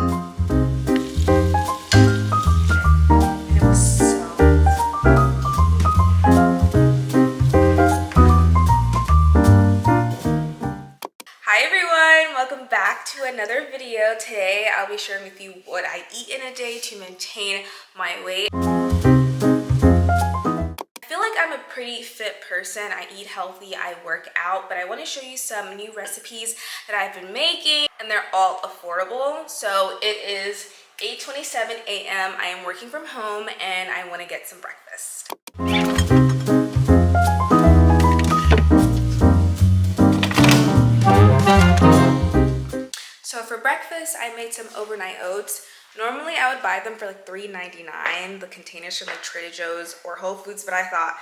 It was so Hi everyone, welcome back to another video. Today I'll be sharing with you what I eat in a day to maintain my weight. I feel like I'm a pretty fit person. I eat healthy, I work out, but I want to show you some new recipes that I've been making, and they're all affordable. So it is 8:27 a.m. I am working from home and I want to get some breakfast. So for breakfast, I made some overnight oats. Normally I would buy them for like $3.99, the containers from like Trader Joe's or Whole Foods, but I thought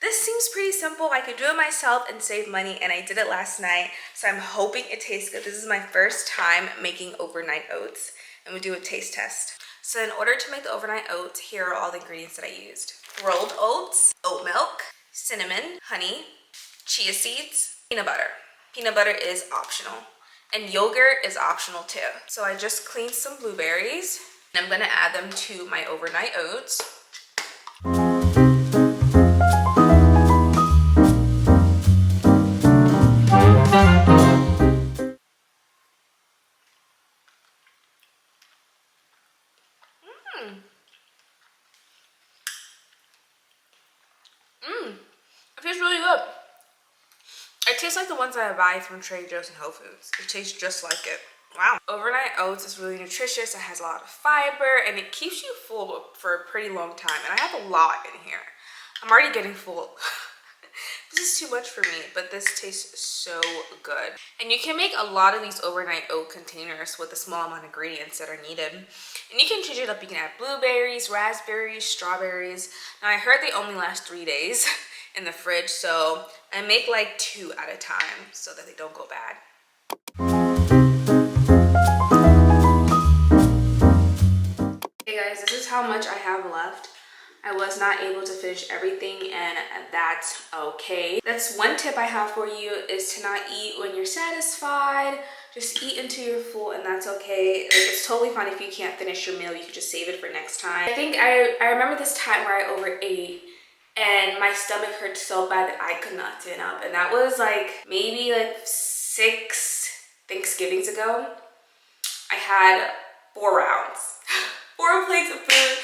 this seems pretty simple. I could do it myself and save money, and I did it last night, so I'm hoping it tastes good. This is my first time making overnight oats, and we'll do a taste test. So in order to make the overnight oats, here are all the ingredients that I used. Rolled oats, oat milk, cinnamon, honey, chia seeds, peanut butter. Peanut butter is optional. And yogurt is optional too. So I just cleaned some blueberries, and I'm gonna add them to my overnight oats. It tastes really good. It tastes like the ones that I buy from Trader Joe's and Whole Foods. It tastes just like it. Wow. Overnight oats is really nutritious. It has a lot of fiber and it keeps you full for a pretty long time. And I have a lot in here. I'm already getting full. This is too much for me, but this tastes so good. And you can make a lot of these overnight oat containers with a small amount of ingredients that are needed. And you can change it up. You can add blueberries, raspberries, strawberries. Now I heard they only last 3 days in the fridge, so I make like 2 at a time so that they don't go bad. Hey guys, this is how much I have left. I was not able to finish everything, and that's okay. That's one tip I have for you, is to not eat when you're satisfied. Just eat until you're full, and that's okay. Like, it's totally fine if you can't finish your meal. You can just save it for next time. I think I remember this time where I overate and my stomach hurt so bad that I could not stand up, and that was like maybe like 6 Thanksgivings ago. I had 4 rounds, 4 plates of food.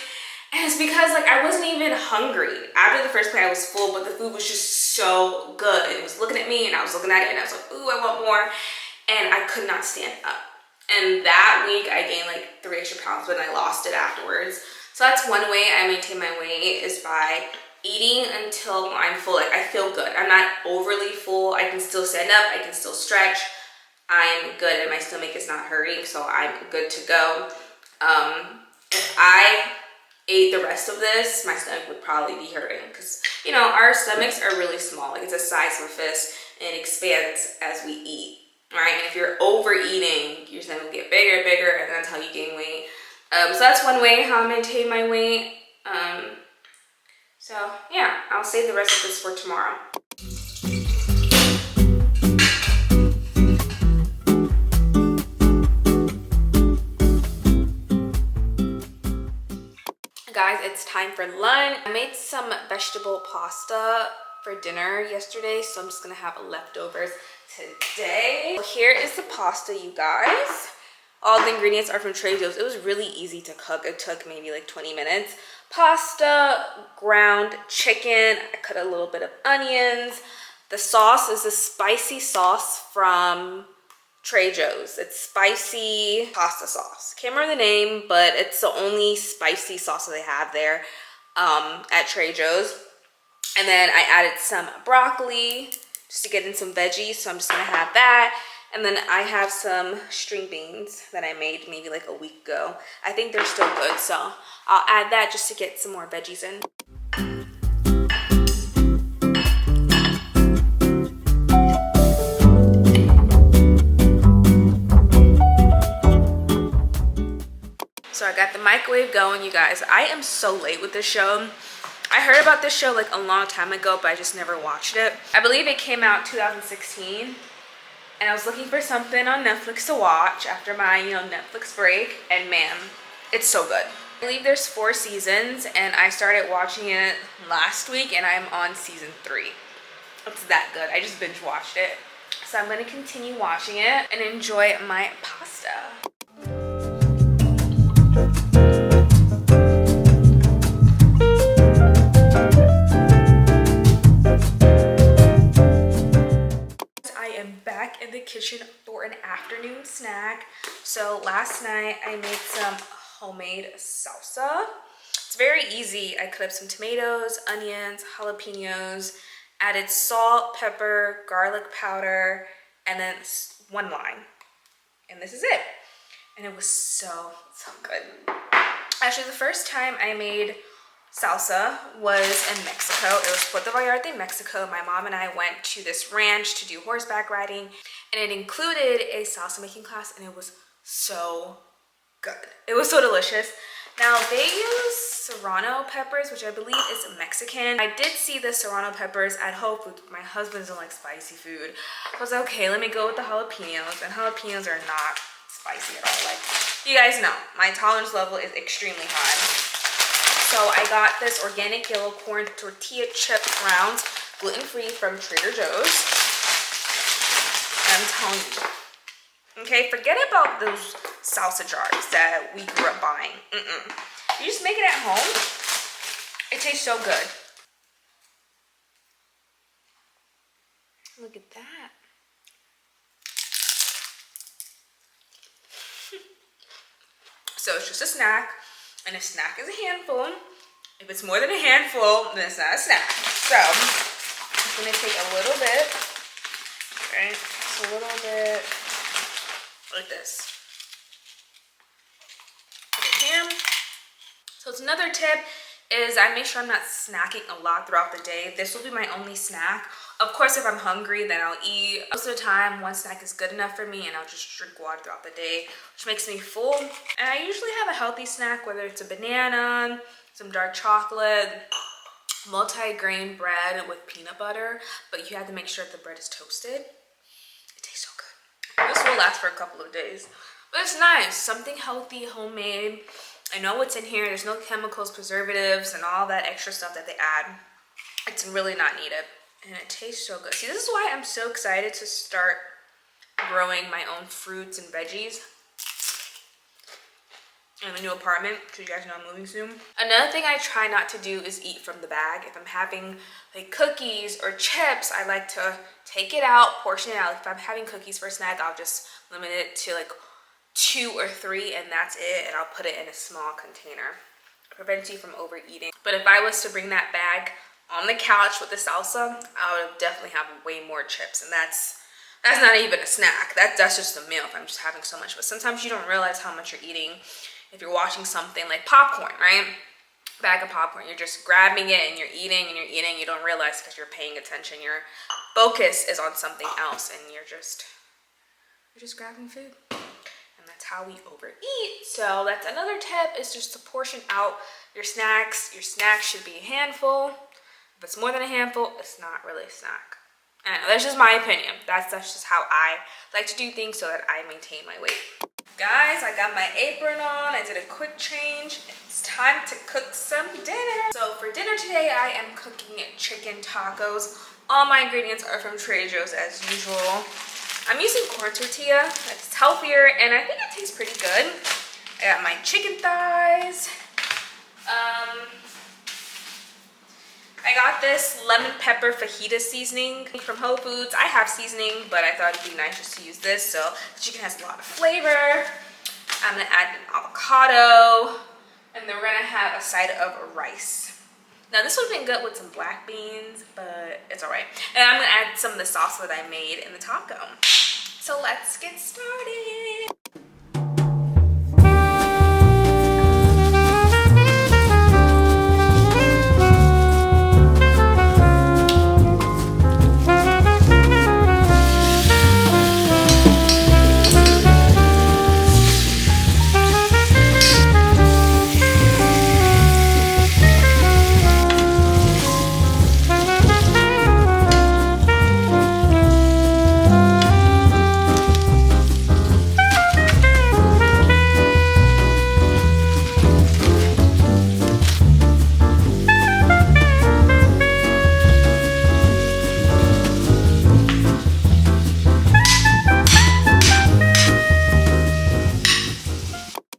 And it's because like I wasn't even hungry. After the first plate I was full, but the food was just so good. It was looking at me and I was looking at it and I was like, ooh, I want more. And I could not stand up. And that week I gained like 3 extra pounds, but I lost it afterwards. So that's one way I maintain my weight, is by eating until I'm full. Like I feel good. I'm not overly full. I can still stand up. I can still stretch. I'm good and my stomach is not hurting, so I'm good to go. If I ate the rest of this, my stomach would probably be hurting, because you know our stomachs are really small. Like it's the size of a fist and it expands as we eat, right? And if you're overeating, your stomach will get bigger and bigger, and that's how you gain weight. So that's one way how I maintain my weight. So yeah, I'll save the rest of this for tomorrow. Guys, it's time for lunch. I made some vegetable pasta for dinner yesterday, so I'm just gonna have leftovers today. So here is the pasta, you guys. All the ingredients are from Trader Joe's. It was really easy to cook. It took maybe like 20 minutes. Pasta, ground chicken, I cut a little bit of onions. The sauce is a spicy sauce from Trader Joe's. It's spicy pasta sauce. Can't remember the name, but it's the only spicy sauce that they have there at Trader Joe's. And then I added some broccoli just to get in some veggies, so I'm just gonna have that. And then I have some string beans that I made maybe like a week ago. I think they're still good, so I'll add that just to get some more veggies in. So I got the microwave going, you guys. I am so late with this show. I heard about this show like a long time ago, but I just never watched it. I believe it came out 2016. and I was looking for something on Netflix to watch after my, Netflix break, and man, it's so good. I believe there's 4 seasons, and I started watching it last week, and I'm on season 3. It's that good. I just binge watched it. So I'm going to continue watching it and enjoy my pasta. I am back in the kitchen for an afternoon snack. So last night I made some homemade salsa. It's very easy. I cut up some tomatoes, onions, jalapenos, added salt, pepper, garlic powder, and then 1 lime. And this is it. And it was so good. Actually, the first time I made salsa was in Mexico. It was Puerto Vallarta, Mexico. My mom and I went to this ranch to do horseback riding, and it included a salsa making class, and it was so good. It was so delicious. Now, they use serrano peppers, which I believe is Mexican. I did see the serrano peppers at Whole Foods. My husband doesn't like spicy food. I was like, okay, let me go with the jalapenos, and jalapenos are not spicy at all. Like, you guys know, my tolerance level is extremely high. So I got this organic yellow corn tortilla chip rounds, gluten-free from Trader Joe's. And I'm telling you, okay, forget about those salsa jars that we grew up buying. You just make it at home. It tastes so good. Look at that. So it's just a snack, and a snack is a handful. If it's more than a handful, then it's not a snack. So I'm gonna take a little bit, right? Just a little bit like this. Put it here. So it's another tip is I make sure I'm not snacking a lot throughout the day. This will be my only snack. Of course, if I'm hungry, then I'll eat. Most of the time, 1 snack is good enough for me, and I'll just drink water throughout the day, which makes me full. And I usually have a healthy snack, whether it's a banana, some dark chocolate, multi-grain bread with peanut butter, but you have to make sure that the bread is toasted. It tastes so good. This will last for a couple of days, but it's nice. Something healthy, homemade. I know what's in here. There's no chemicals, preservatives, and all that extra stuff that they add. It's really not needed, and it tastes so good. See, this is why I'm so excited to start growing my own fruits and veggies in the new apartment, because you guys know I'm moving soon. Another thing I try not to do is eat from the bag. If I'm having like cookies or chips, I like to take it out, portion it out. If I'm having cookies for a snack, I'll just limit it to like 2 or 3, and that's it, and I'll put it in a small container. It prevents you from overeating. But if I was to bring that bag on the couch with the salsa, I would definitely have way more chips, and that's not even a snack. That's just a meal if I'm just having so much. But sometimes you don't realize how much you're eating if you're watching something like popcorn, right? Bag of popcorn, you're just grabbing it and you're eating and you're eating. You don't realize because you're paying attention. Your focus is on something else, and you're just grabbing food. That's how we overeat. So that's another tip, is just to portion out your snacks. Your snacks should be a handful. If it's more than a handful, it's not really a snack. And I know, that's just my opinion. That's just how I like to do things so that I maintain my weight. Guys, I got my apron on. I did a quick change. It's time to cook some dinner. So for dinner today, I am cooking chicken tacos. All my ingredients are from Trader Joe's as usual. I'm using corn tortilla. It's healthier, and I think it tastes pretty good. I got my chicken thighs. I got this lemon pepper fajita seasoning from Whole Foods. I have seasoning, but I thought it'd be nice just to use this. So the chicken has a lot of flavor. I'm gonna add an avocado, and then we're gonna have a side of rice. Now this would have been good with some black beans, but it's all right. And I'm gonna add some of the sauce that I made in the taco. So let's get started.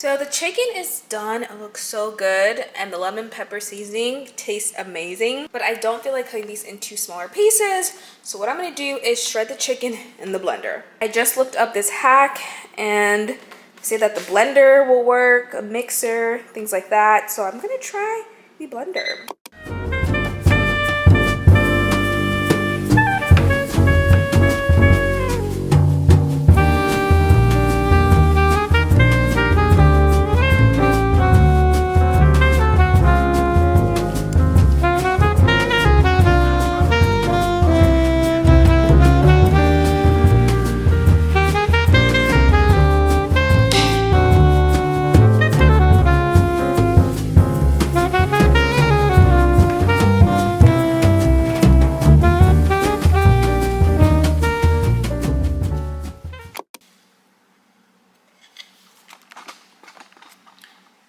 So the chicken is done. It looks so good, and the lemon pepper seasoning tastes amazing, but I don't feel like cutting these into smaller pieces. So what I'm gonna do is shred the chicken in the blender. I just looked up this hack and say that the blender will work, a mixer, things like that. So I'm gonna try the blender.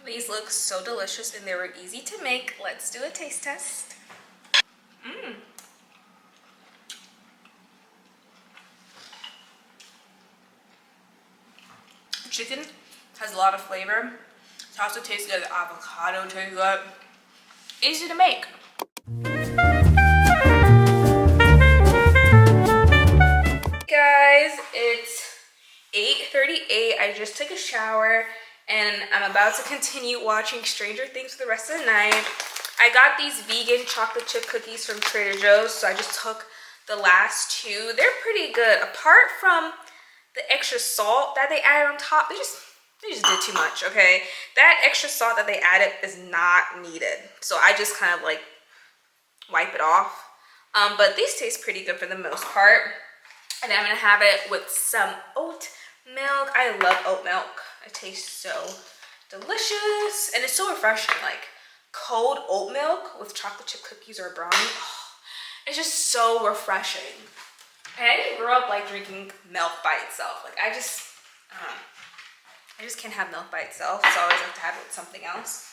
These look so delicious and they were easy to make. Let's do a taste test. Chicken has a lot of flavor. It also tastes good. The avocado tastes good. Easy to make. Guys, it's 8:38. I just took a shower and I'm about to continue watching Stranger Things for the rest of the night. I got these vegan chocolate chip cookies from Trader Joe's, so I just took the last two. They're pretty good. Apart from the extra salt that they added on top, they just did too much, okay? That extra salt that they added is not needed. So I just kind of like wipe it off. But these taste pretty good for the most part. And I'm gonna have it with some oat milk. I love oat milk. It tastes so delicious and it's so refreshing. Like cold oat milk with chocolate chip cookies or a brownie. Oh, it's just so refreshing. And I didn't grow up like drinking milk by itself. Like I just can't have milk by itself. So I always like to have it with something else.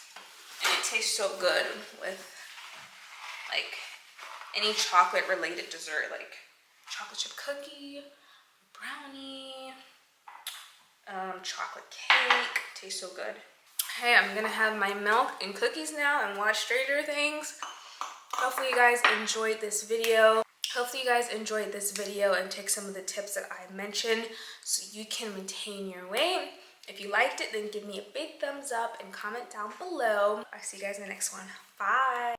And it tastes so good with like any chocolate related dessert, like chocolate chip cookie, brownie, chocolate cake. Tastes so good. Hey, I'm gonna have my milk and cookies now and watch Stranger Things. Hopefully you guys enjoyed this video. And take some of the tips that I mentioned so you can maintain your weight. If you liked it, then give me a big thumbs up and comment down below. I'll see you guys in the next one. Bye.